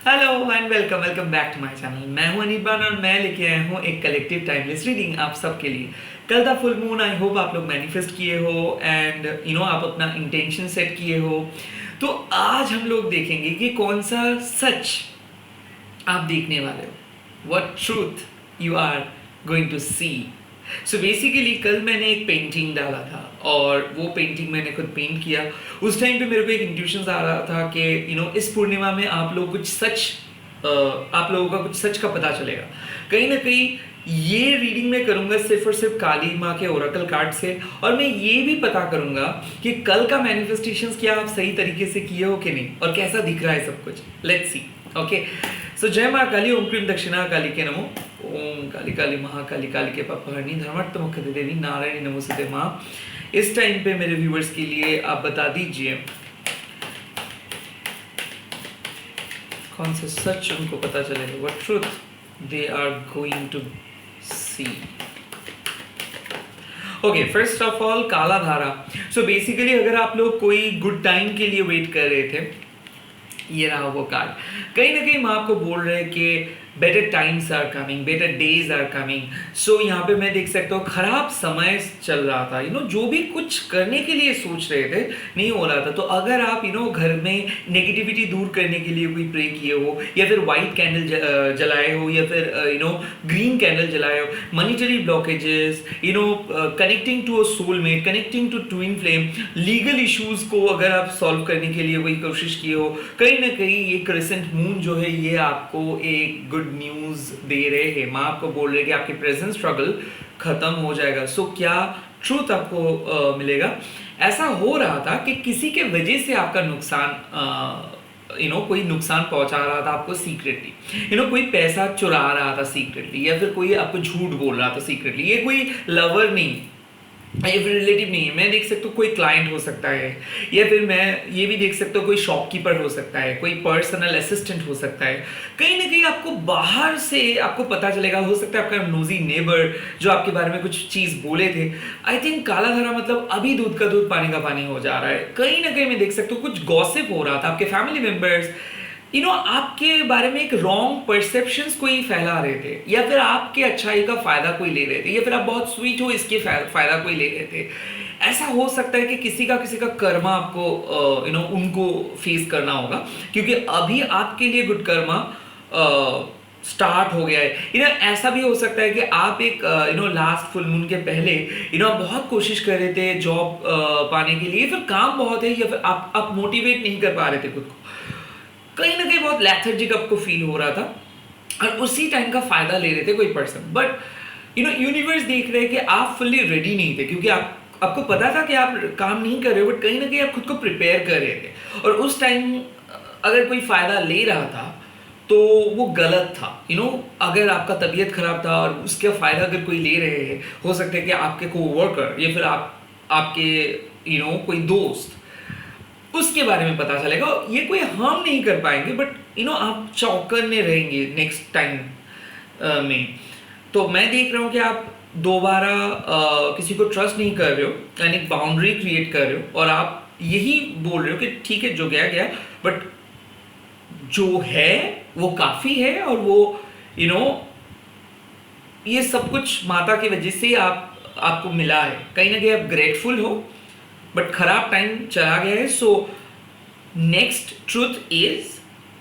Hello and welcome back to my channel. मैं हूं अनिबान और मैं लेके आया हूं एक कलेक्टिव टाइमलेस रीडिंग आप सबके लिए। कल था फुल मून, आई होप आप लोग मैनिफेस्ट किए हो एंड आप अपना इंटेंशन सेट किए हो। तो आज हम लोग देखेंगे कि कौन सा सच आप देखने वाले हो, what truth you are going to see. So basically कल मैंने एक पेंटिंग डाला था और वो पेंटिंग मैंने खुद पेंट किया। उस टाइम पे मेरे को एक इंट्यूशन आ रहा था कि इस पूर्णिमा में आप लोग कुछ सच आप लोगों का कुछ सच का पता चलेगा कहीं ना कहीं। ये रीडिंग मैं करूंगा सिर्फ और सिर्फ काली माँ के ओरेकल कार्ड से, और मैं ये भी पता करूंगा कि कल का मैनिफेस्टेशंस क्या आप सही तरीके से किए हो कि नहीं और कैसा दिख रहा है सब कुछ। Let's see. ओके, सो जय माँ काली, ओम क्रीम दक्षिणा काली के नमो। ओम काली काली महाकाली काली के पापहरणी धर्मर्थ मुख्य देवी नारायणी नमोस्तुते माँ। इस टाइम पे मेरे व्यूअर्स के लिए आप बता दीजिए कौन सा सच उनको पता चलेगा, what truth they are going to see. Okay, first of all काला धारा। सो बेसिकली अगर आप लोग कोई गुड टाइम के लिए वेट कर रहे थे, ये रहा वो कार्ड। कहीं ना कहीं मैं आपको बोल रहे हैं कि better times are coming, better days are coming. So यहाँ पे मैं देख सकता हूँ खराब समय चल रहा था, जो भी कुछ करने के लिए सोच रहे थे नहीं हो रहा था। तो अगर आप घर में नेगेटिविटी दूर करने के लिए कोई प्रे किए हो, या फिर वाइट कैंडल जलाए हो, या फिर ग्रीन कैंडल जलाए हो, monetary blockages, connecting to a soulmate, connecting to twin flame, legal issues को अगर आप सॉल्व करने के लिए कोई कोशिश किए हो, कहीं ना कहीं ये क्रिसेंट मून जो है ये आपको एक गुड न्यूज दे रहे हैं। माँ आपको बोल रहे हैं कि आपके प्रेजेंट स्ट्रगल खत्म हो जाएगा। सो क्या ट्रूथ आपको मिलेगा। ऐसा हो रहा था कि किसी के वजह से आपका नुकसान कोई नुकसान पहुंचा रहा था आपको सीक्रेटली, कोई पैसा चुरा रहा था सीक्रेटली, या फिर कोई आपको झूठ बोल रहा था सीक्रेटली। ये कोई लवर नहीं, या फिर रिलेटिव नहीं है। मैं देख सकता हूँ कोई क्लाइंट हो सकता है, या फिर मैं ये भी देख सकता हूँ कोई शॉपकीपर हो सकता है, कोई पर्सनल असिस्टेंट हो सकता है। कहीं ना कहीं आपको बाहर से आपको पता चलेगा, हो सकता है आपका नोजी नेबर जो आपके बारे में कुछ चीज़ बोले थे। आई थिंक काला धारा मतलब अभी दूध का दूध पानी का पानी हो जा रहा है। कहीं ना कहीं मैं देख सकता हूँ कुछ गॉसिप हो रहा था, आपके फैमिली मेम्बर्स आपके बारे में एक रॉन्ग परसेप्शंस कोई फैला रहे थे, या फिर आपके अच्छाई का फायदा कोई ले रहे थे, या फिर आप बहुत स्वीट हो इसके फायदा कोई ले रहे थे। ऐसा हो सकता है कि किसी का कर्मा आपको उनको फेस करना होगा, क्योंकि अभी आपके लिए गुड कर्मा स्टार्ट हो गया है। ऐसा भी हो सकता है कि आप एक लास्ट फुल मून के पहले आप बहुत कोशिश कर रहे थे जॉब पाने के लिए, फिर काम बहुत है, या फिर आप मोटिवेट नहीं कर पा रहे थे खुद को। कहीं ना कहीं बहुत लेथर्जिक आपको फील हो रहा था, और उसी टाइम का फायदा ले रहे थे कोई पर्सन। बट यूनिवर्स देख रहे हैं कि आप फुल्ली रेडी नहीं थे, क्योंकि आपको पता था कि आप काम नहीं कर रहे हो, बट कहीं ना कहीं आप खुद को प्रिपेयर कर रहे थे। और उस टाइम अगर कोई फायदा ले रहा था तो वो गलत था। अगर आपका तबीयत खराब था और उसका फायदा अगर कोई ले रहे हैं, हो सकता है कि आपके कोवर्कर, या फिर आपके कोई दोस्त, उसके बारे में पता चलेगा। ये कोई हार्म नहीं कर पाएंगे, बट आप चौकन्ने रहेंगे नेक्स्ट टाइम में। तो मैं देख रहा हूँ कि आप दोबारा किसी को ट्रस्ट नहीं कर रहे हो, यानी बाउंड्री क्रिएट कर रहे हो, और आप यही बोल रहे हो कि ठीक है जो गया गया, बट जो है वो काफ़ी है। और वो ये सब कुछ माता की वजह से आपको मिला है। कहीं ना कहीं आप ग्रेटफुल हो, बट खराब टाइम चला गया है। सो नेक्स्ट ट्रूथ इज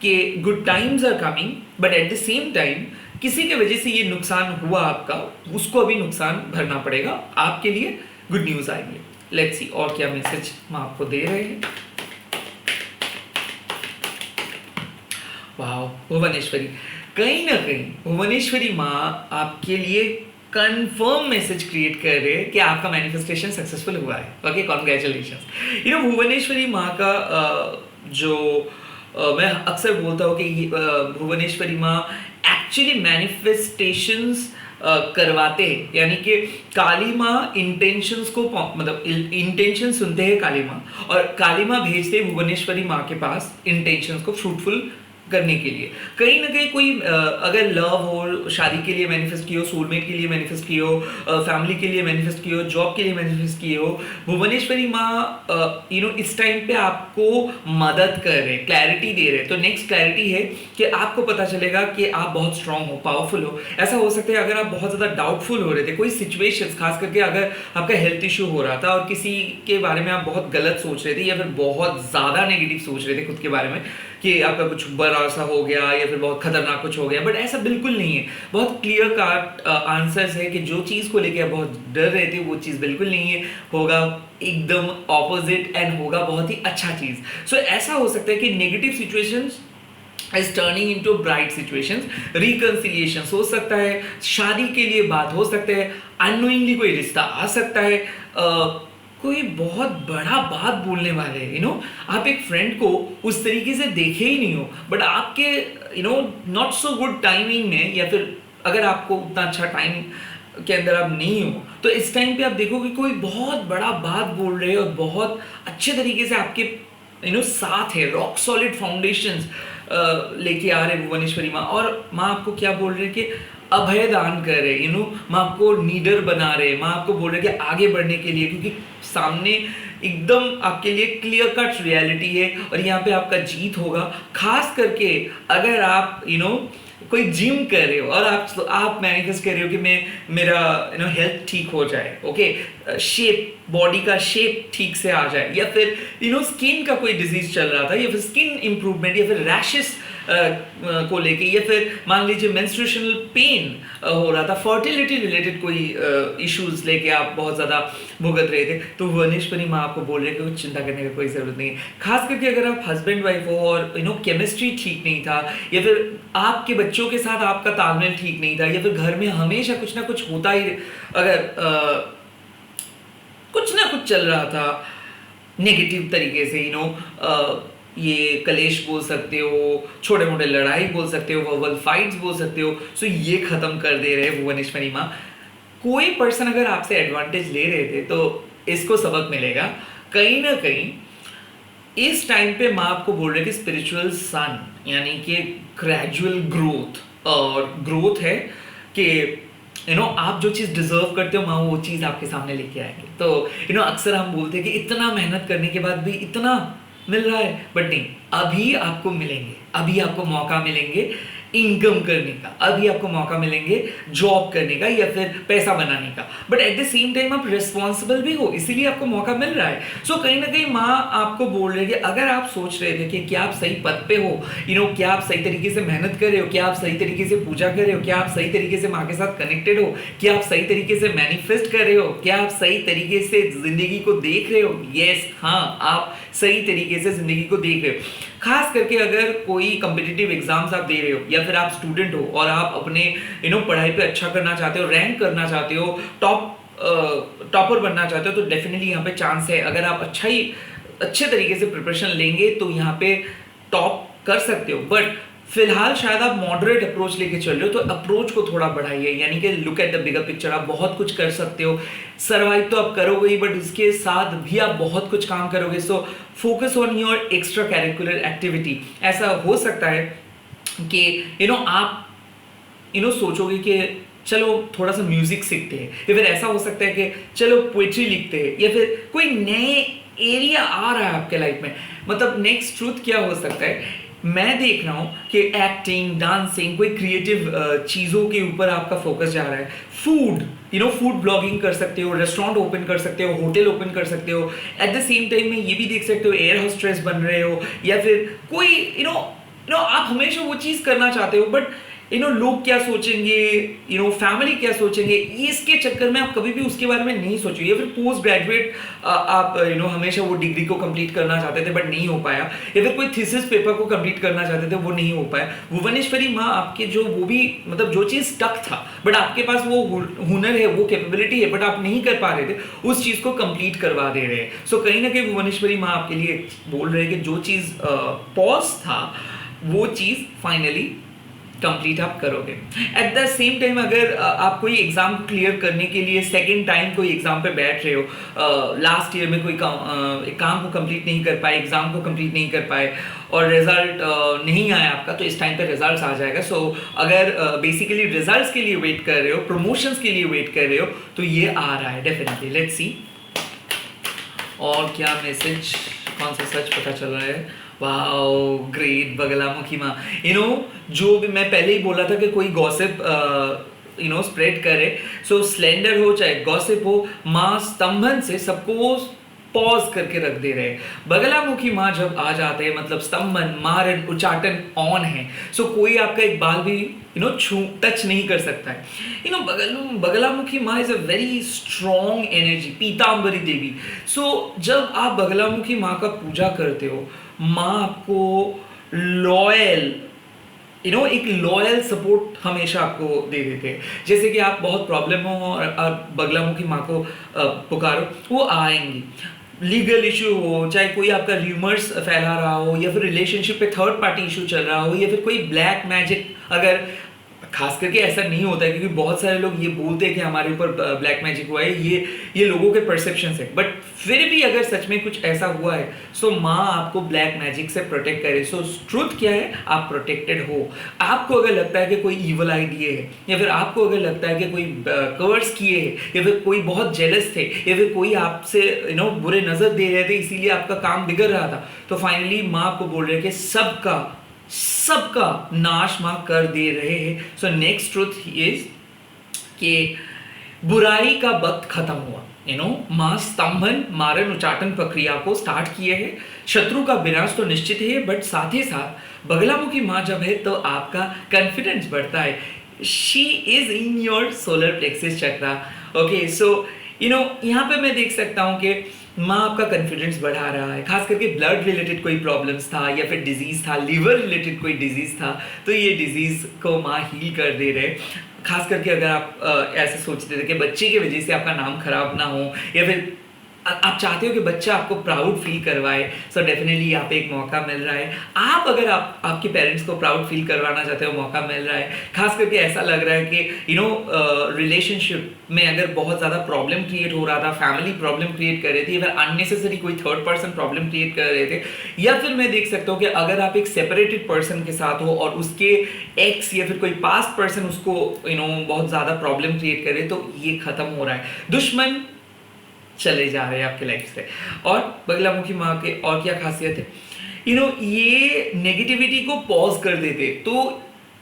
कि good times are coming, but at the same time किसी के वजह से ये नुकसान हुआ आपका, उसको अभी नुकसान भरना पड़ेगा। आपके लिए गुड न्यूज आएंगे। लेट्स सी और क्या मैसेज हम आपको दे रहे हैं। वाह, भुवनेश्वरी। कहीं ना कहीं भुवनेश्वरी माँ आपके लिए कंफर्म मैसेज क्रिएट कर रहे हैं कि आपका मैनिफेस्टेशन सक्सेसफुल हुआ है। Okay, congratulations. भुवनेश्वरी माँ का जो मैं अक्सर बोलता हूँ कि भुवनेश्वरी माँ एक्चुअली मैनिफेस्टेशंस करवाते हैं, यानी कि काली माँ इंटेंशंस को, मतलब इंटेंशन सुनते हैं काली माँ, और काली माँ भेजते हैं भुवनेश्वरी माँ के पास इंटेंशंस को फ्रूटफुल करने के लिए। कहीं ना कहीं कोई अगर लव हो, शादी के लिए मैनिफेस्ट किए हो, सोलमेट के लिए मैनिफेस्ट किए हो, फैमिली के लिए मैनिफेस्ट किए हो, जॉब के लिए मैनिफेस्ट किए हो, भुवनेश्वरी माँ इस टाइम पे आपको मदद कर रहे, क्लैरिटी दे रहे। तो नेक्स्ट क्लैरिटी है कि आपको पता चलेगा कि आप बहुत स्ट्रांग हो, पावरफुल हो। ऐसा हो सकता है अगर आप बहुत ज़्यादा डाउटफुल हो रहे थे, कोई सिचुएशंस, खास करके अगर आपका हेल्थ इशू हो रहा था और किसी के बारे में आप बहुत गलत सोच रहे थे या फिर बहुत ज़्यादा नेगेटिव सोच रहे थे खुद के बारे में कि आपका कुछ बड़ा सा हो गया या फिर बहुत खतरनाक कुछ हो गया, बट ऐसा बिल्कुल नहीं है। बहुत क्लियर कट आंसर्स है कि जो चीज़ को लेके आप बहुत डर रहे थे वो चीज़ बिल्कुल नहीं है, होगा एकदम ऑपोजिट एंड होगा बहुत ही अच्छा चीज़। सो ऐसा हो सकता है कि negative situations is turning into bright situations, reconciliations हो सकता है, शादी के लिए बात हो सकते हैं, अननोइंगली कोई रिश्ता आ सकता है, कोई बहुत बड़ा बात बोलने वाले हैं, आप एक फ्रेंड को उस तरीके से देखे ही नहीं हो, बट आपके नॉट सो गुड टाइमिंग में, या फिर अगर आपको उतना अच्छा टाइम के अंदर आप नहीं हो, तो इस टाइम पे आप देखोगे कोई बहुत बड़ा बात बोल रहे हैं और बहुत अच्छे तरीके से आपके साथ है, रॉक सॉलिड फाउंडेशंस लेके आ रहे भुवनेश्वरी माँ। और माँ आपको क्या बोल रहे हैं कि अभय दान कर रहे, माँ आपको नीडर बना रहे, माँ आपको बोल रहे कि आगे बढ़ने के लिए, क्योंकि सामने एकदम आपके लिए क्लियर कट रियलिटी है और यहाँ पे आपका जीत होगा। खास करके अगर आप कोई जिम कर रहे हो और आप मैनिफेस्ट कर रहे हो कि मेरा हेल्थ ठीक हो जाए, ओके, शेप, बॉडी का शेप ठीक से आ जाए, या फिर स्किन का कोई डिजीज चल रहा था, या फिर स्किन इंप्रूवमेंट, या फिर रैशेस को लेके, या फिर मान लीजिए मेंस्ट्रुएशनल पेन हो रहा था, फर्टिलिटी रिलेटेड कोई इश्यूज लेके आप बहुत ज़्यादा भुगत रहे थे, तो भुवनेश्वरी माँ आपको बोल रहे कि कुछ चिंता करने का कोई ज़रूरत नहीं है। खास करके अगर आप हस्बैंड वाइफ हो और केमिस्ट्री ठीक नहीं था, या फिर आपके बच्चों के साथ आपका तालमेल ठीक नहीं था, या फिर घर में हमेशा कुछ ना कुछ होता ही, अगर कुछ ना कुछ चल रहा था नेगेटिव तरीके से, ये कलेश बोल सकते हो, छोटे मोटे लड़ाई बोल सकते हो, वर्बल फाइट्स बोल सकते हो, सो ये खत्म कर दे रहे भुवनेश्वरी माँ। कोई पर्सन अगर आपसे एडवांटेज ले रहे थे तो इसको सबक मिलेगा कहीं ना कहीं। इस टाइम पे माँ आपको बोल रहे कि स्पिरिचुअल सन, यानी कि ग्रेजुअल ग्रोथ, और ग्रोथ है कि आप जो चीज़ डिजर्व करते हो माँ वो चीज़ आपके सामने लेके आएंगे। तो अक्सर हम बोलते हैं कि इतना मेहनत करने के बाद भी इतना मिल रहा है, बट नहीं, अभी आपको मिलेंगे, अभी आपको मौका मिलेंगे इनकम करने का, अभी आपको मौका मिलेंगे जॉब करने का या फिर पैसा बनाने का, but at the same time आप रिस्पॉन्सिबल भी हो, इसीलिए आपको मौका मिल रहा है। सो कहीं ना कहीं माँ आपको बोल रही है कि अगर आप सोच रहे थे कि क्या आप सही पद पे हो, क्या आप सही तरीके से मेहनत कर रहे हो, क्या आप सही तरीके से पूजा कर रहे हो, क्या आप सही तरीके से माँ के साथ कनेक्टेड हो, क्या आप सही तरीके से मैनिफेस्ट कर रहे हो, क्या आप सही तरीके से जिंदगी को देख रहे हो, यस, हाँ, आप सही तरीके से जिंदगी को देख रहे हो। खास करके अगर कोई कॉम्पिटिटिव एग्जाम्स आप दे रहे हो, या फिर आप स्टूडेंट हो और आप अपने पढ़ाई पे अच्छा करना चाहते हो, रैंक करना चाहते हो, टॉपर बनना चाहते हो, तो डेफिनेटली यहाँ पे चांस है। अगर आप अच्छे तरीके से प्रिपरेशन लेंगे तो यहाँ पे टॉप कर सकते हो, बट फिलहाल शायद आप मॉडरेट अप्रोच लेके चल रहे हो, तो अप्रोच को थोड़ा बढ़ाइए, यानी कि look at the bigger picture. आप बहुत कुछ कर सकते हो, सर्वाइव तो आप करोगे ही, बट इसके साथ भी आप बहुत कुछ काम करोगे। So focus on your extra curricular activity. ऐसा हो सकता है कि आप सोचोगे कि चलो थोड़ा सा म्यूजिक सीखते हैं, या फिर ऐसा हो सकता है कि चलो पोएट्री लिखते हैं, या फिर कोई नए एरिया आ रहा है आपके लाइफ में। मतलब नेक्स्ट ट्रूथ क्या हो सकता है, मैं देख रहा हूँ कि एक्टिंग, डांसिंग, कोई क्रिएटिव चीज़ों के ऊपर आपका फोकस जा रहा है। फूड ब्लॉगिंग कर सकते हो, रेस्टोरेंट ओपन कर सकते हो, होटल ओपन कर सकते हो। एट द सेम टाइम में ये भी देख सकते हो एयर होस्टेस बन रहे हो, या फिर कोई आप हमेशा वो चीज़ करना चाहते हो, बट लोग क्या सोचेंगे, फैमिली क्या सोचेंगे, इसके चक्कर में आप कभी भी उसके बारे में नहीं सोचो। या फिर पोस्ट ग्रेजुएट आप हमेशा वो डिग्री को कंप्लीट करना चाहते थे बट नहीं हो पाया, या फिर कोई थीसिस पेपर को कंप्लीट करना चाहते थे वो नहीं हो पाया। भुवनेश्वरी माँ आपके जो वो भी मतलब जो चीज़ स्टक था, बट आपके पास वो हुनर है, वो कैपेबिलिटी है, बट आप नहीं कर पा रहे थे, उस चीज़ को कंप्लीट करवा दे रहे हैं। सो कहीं ना कहीं भुवनेश्वरी माँ आपके लिए बोल रहे हैं कि जो चीज़ पॉज था वो चीज़ फाइनली कंप्लीट आप करोगे। एट द सेम टाइम अगर आप कोई एग्जाम क्लियर करने के लिए सेकेंड टाइम कोई एग्जाम पे बैठ रहे हो, लास्ट ईयर में कोई एक काम को कंप्लीट नहीं कर पाए, एग्जाम को कंप्लीट नहीं कर पाए और रिजल्ट नहीं आया आपका, तो इस टाइम पे रिजल्ट्स आ जाएगा। सो अगर बेसिकली रिजल्ट्स के लिए वेट कर रहे हो, प्रमोशंस के लिए वेट कर रहे हो, तो ये आ रहा है डेफिनेटली। लेट्स सी और क्या मैसेज, कौन सा सच पता चल रहा है। वाओ ग्रेट बगलामुखी माँ, जो भी मैं पहले ही बोला था कि कोई गॉसिप स्प्रेड करे, सो स्लेंडर हो चाहे गॉसिप हो, माँ स्तंभन से सबको वो पॉज करके रख दे रहे हैं। बगलामुखी माँ जब आ जाते हैं मतलब स्तंभन, मारन, उच्चाटन ऑन है, सो कोई आपका एक बाल भी टच नहीं कर सकता है। बगलामुखी माँ is a very strong energy, Pitambari Devi. So जब आप बगलामुखी माँ का पूजा करते हो, माँ आपको लॉयल एक लॉयल सपोर्ट हमेशा आपको दे देते हैं। जैसे कि आप बहुत प्रॉब्लम हो और आप बगलामुखी माँ को पुकारो, वो आएंगी। लीगल इशू हो, चाहे कोई आपका र्यूमर्स फैला रहा हो, या फिर रिलेशनशिप पे थर्ड पार्टी इशू चल रहा हो, या फिर कोई ब्लैक मैजिक, अगर खास करके ऐसा नहीं होता है क्योंकि बहुत सारे लोग ये बोलते हैं कि हमारे ऊपर ब्लैक मैजिक हुआ है, ये लोगों के परसेप्शन है, बट फिर भी अगर सच में कुछ ऐसा हुआ है, सो माँ आपको ब्लैक मैजिक से प्रोटेक्ट करे। सो ट्रुथ क्या है, आप प्रोटेक्टेड हो। आपको अगर लगता है कि कोई ईवल आई दिए है, या फिर आपको अगर लगता है कि कोई कर्स किए है, या फिर कोई बहुत जेलस थे, या फिर कोई आपसे बुरे नजर दे रहे थे इसीलिए आपका काम बिगड़ रहा था, तो फाइनली माँ आपको बोल रहे हैं कि सबका नाश मां कर दे रहे हैं। सो नेक्स्ट ट्रुथ इज कि बुराई का वक्त खत्म हुआ। मां स्तंभन, मारन, उच्चाटन प्रक्रिया को स्टार्ट किए हैं। शत्रु का विनाश तो निश्चित है, बट साथ ही साथ बगलामुखी मां जब है तो आपका कॉन्फिडेंस बढ़ता है। She is in your solar plexus chakra. Okay, so यहाँ पे मैं देख सकता हूँ कि माँ आपका कॉन्फिडेंस बढ़ा रहा है। खास करके ब्लड रिलेटेड कोई प्रॉब्लम्स था, या फिर डिजीज था, लिवर रिलेटेड कोई डिजीज था, तो ये डिजीज को माँ हील कर दे रहे। खास करके अगर आप ऐसे सोचते थे कि बच्चे की वजह से आपका नाम खराब ना हो, या फिर आप चाहते हो कि बच्चा आपको प्राउड फील करवाए, सो डेफिनेटली यहाँ पे एक मौका मिल रहा है। आप अगर आपके पेरेंट्स को प्राउड फील करवाना चाहते हो, मौका मिल रहा है। खास करके ऐसा लग रहा है कि रिलेशनशिप में अगर बहुत ज़्यादा प्रॉब्लम क्रिएट हो रहा था, फैमिली प्रॉब्लम क्रिएट कर रही थी, या फिर अननेसेसरी कोई थर्ड पर्सन प्रॉब्लम क्रिएट कर रहे थे, या फिर मैं देख सकता हूँ कि अगर आप एक सेपरेटेड पर्सन के साथ हो और उसके एक्स या फिर कोई पास्ट पर्सन उसको बहुत ज़्यादा प्रॉब्लम क्रिएट करे, तो ये खत्म हो रहा है। दुश्मन चले जा रहे हैं आपके लाइफ से। और बगलामुखी माँ के और क्या खासियत है, ये नेगेटिविटी को पॉज कर देते,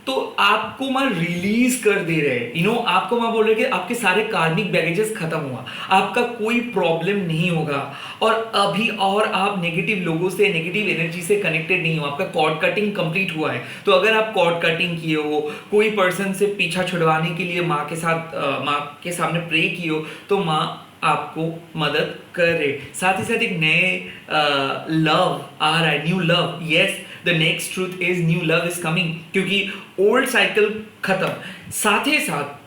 तो आपको माँ रिलीज कर दे रहे। आपको माँ बोल रहे कि आपके सारे कार्मिक बैगेजेस खत्म हुआ, आपका कोई प्रॉब्लम नहीं होगा, और अभी और आप नेगेटिव लोगों से, नेगेटिव एनर्जी से कनेक्टेड नहीं हो। आपका कॉर्ड कटिंग कंप्लीट हुआ है। तो अगर आप कॉर्ड कटिंग किए हो, कोई पर्सन से पीछा छुड़वाने के लिए माँ के सामने प्रे किए हो, तो माँ आपको मदद करे। साथ ही साथ एक नए लव आ रहा है, new love. Yes, the next truth is new love is coming, क्योंकि ओल्ड साइकिल खत्म। साथ ही साथ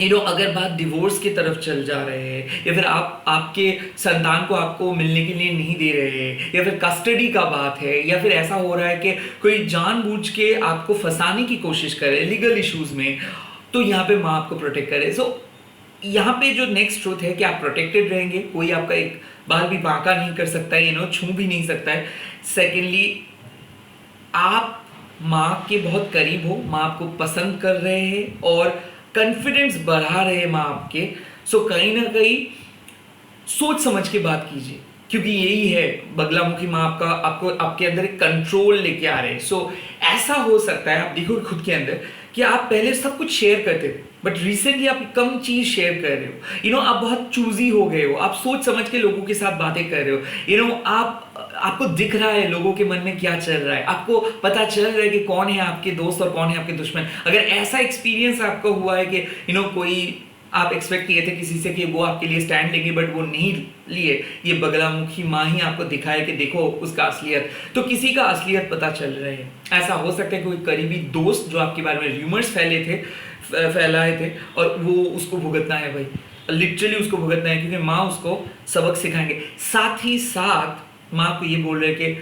अगर बात डिवोर्स की तरफ चल जा रहे हैं, या फिर आपके संतान को आपको मिलने के लिए नहीं दे रहे हैं, या फिर कस्टडी का बात है, या फिर ऐसा हो रहा है कि कोई जानबूझ के आपको फंसाने की कोशिश करे लीगल इश्यूज में, तो यहाँ पे माँ आपको प्रोटेक्ट करे। सो यहाँ पे जो नेक्स्ट ट्रूथ है कि आप प्रोटेक्टेड रहेंगे, कोई आपका एक बाल भी बांका नहीं कर सकता है, छू भी नहीं सकता है। सेकेंडली, आप माँ के बहुत करीब हो, माँ आपको पसंद कर रहे हैं और कॉन्फिडेंस बढ़ा रहे हैं माँ आपके। सो कहीं ना कहीं सोच समझ के बात कीजिए, क्योंकि यही है बगलामुखी माँ आपको आपके अंदर एक कंट्रोल लेके आ रहे हैं। सो ऐसा हो सकता है, आप देखो खुद के अंदर कि आप पहले सब कुछ शेयर करते थे, बट रिसेंटली आप कम चीज शेयर कर रहे हो। आप बहुत चूजी हो गए हो, आप सोच समझ के लोगों के साथ बातें कर रहे हो। आपको दिख रहा है लोगों के मन में क्या चल रहा है, आपको पता चल रहा है कि कौन है आपके दोस्त और कौन है आपके दुश्मन। अगर ऐसा एक्सपीरियंस आपको हुआ है कि कोई आप एक्सपेक्ट किए थे किसी से कि वो आपके लिए स्टैंड लेंगे, बट वो नहीं लिए, ये बगलामुखी माँ ही आपको दिखाए कि देखो उसका असलियत, तो किसी का असलियत पता चल रहा है। ऐसा हो सकता है कोई करीबी दोस्त जो आपके बारे में र्यूमर्स फैलाए थे और वो उसको भुगतना है भाई, लिटरली उसको भुगतना है, क्योंकि माँ उसको सबक सिखाएंगे। साथ ही साथ माँ को ये बोल रहे कि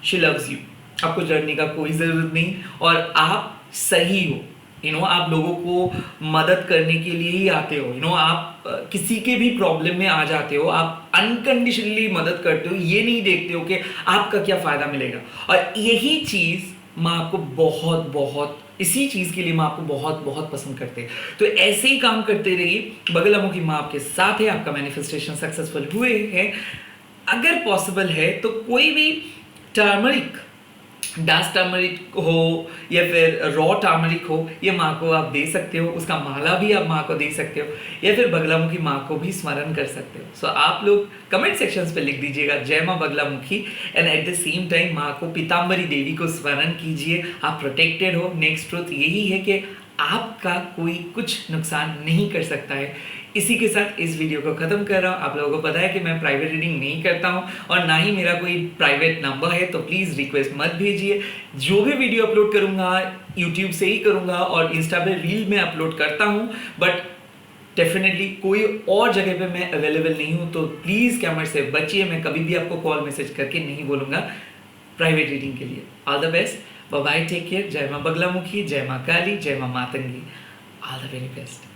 शी लव्स यू, आपको डरने का कोई जरूरत नहीं, और आप सही हो, आप लोगों को मदद करने के लिए ही आते हो, आप किसी के भी प्रॉब्लम में आ जाते हो, आप अनकंडीशनली मदद करते हो, ये नहीं देखते हो कि आपका क्या फ़ायदा मिलेगा। और यही चीज़ माँ आपको बहुत बहुत, इसी चीज़ के लिए माँ आपको बहुत बहुत पसंद करते हैं। तो ऐसे ही काम करते रहिए, बगलामुखी माँ आपके साथ है, आपका मैनिफेस्टेशन सक्सेसफुल हुए हैं। अगर पॉसिबल है तो कोई भी टर्मरिक, डार्क टर्मरिक हो या फिर रॉ टर्मरिक हो, ये माँ को आप दे सकते हो, उसका माला भी आप माँ को दे सकते हो, या फिर बगलामुखी माँ को भी स्मरण कर सकते हो। सो आप लोग कमेंट सेक्शंस पे लिख दीजिएगा जय माँ Baglamukhi, and eight the same time माँ को पीताम्बरी देवी को स्मरण कीजिए, आप प्रोटेक्टेड हो। नेक्स्ट ट्रुथ यही है कि आपका कोई कुछ नुकसान नहीं कर सकता है। इसी के साथ इस वीडियो को ख़त्म कर रहा हूँ। आप लोगों को पता है कि मैं प्राइवेट रीडिंग नहीं करता हूँ और ना ही मेरा कोई प्राइवेट नंबर है, तो प्लीज़ रिक्वेस्ट मत भेजिए। जो भी वीडियो अपलोड करूँगा यूट्यूब से ही करूँगा और इंस्टा पे रील में अपलोड करता हूँ, बट डेफिनेटली कोई और जगह पे मैं अवेलेबल नहीं हूँ, तो प्लीज़ कैमरे से बचिए। मैं कभी भी आपको कॉल मैसेज करके नहीं बोलूँगा प्राइवेट रीडिंग के लिए। All the best, bye bye, take care. जय माँ बगलामुखी, जय माँ काली, जय माँ Matangi. All the very best.